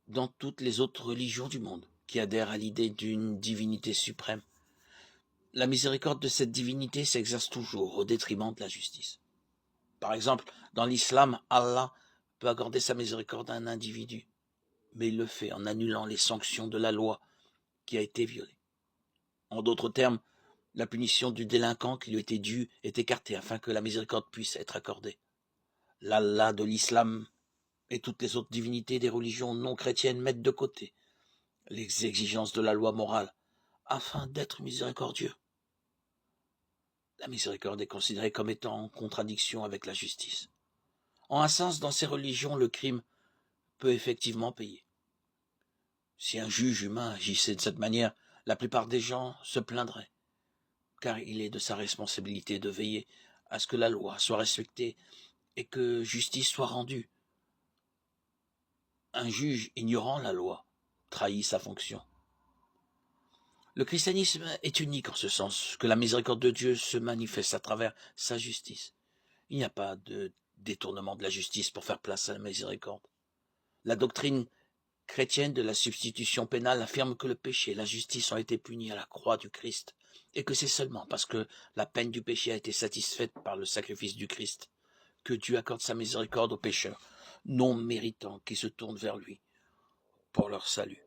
dans toutes les autres religions du monde qui adhèrent à l'idée d'une divinité suprême. La miséricorde de cette divinité s'exerce toujours au détriment de la justice. Par exemple, dans l'islam, Allah peut accorder sa miséricorde à un individu, mais il le fait en annulant les sanctions de la loi qui a été violée. En d'autres termes, la punition du délinquant qui lui était due est écartée afin que la miséricorde puisse être accordée. L'Allah de l'islam et toutes les autres divinités des religions non chrétiennes mettent de côté les exigences de la loi morale afin d'être miséricordieux. La miséricorde est considérée comme étant en contradiction avec la justice. En un sens, dans ces religions, le crime peut effectivement payer. Si un juge humain agissait de cette manière, la plupart des gens se plaindraient, car il est de sa responsabilité de veiller à ce que la loi soit respectée et que justice soit rendue. Un juge ignorant la loi trahit sa fonction. Le christianisme est unique en ce sens que la miséricorde de Dieu se manifeste à travers sa justice. Il n'y a pas de détournement de la justice pour faire place à la miséricorde. La doctrine chrétienne de la substitution pénale affirme que le péché et la justice ont été punis à la croix du Christ, et que c'est seulement parce que la peine du péché a été satisfaite par le sacrifice du Christ que Dieu accorde sa miséricorde aux pécheurs non méritants qui se tournent vers lui pour leur salut.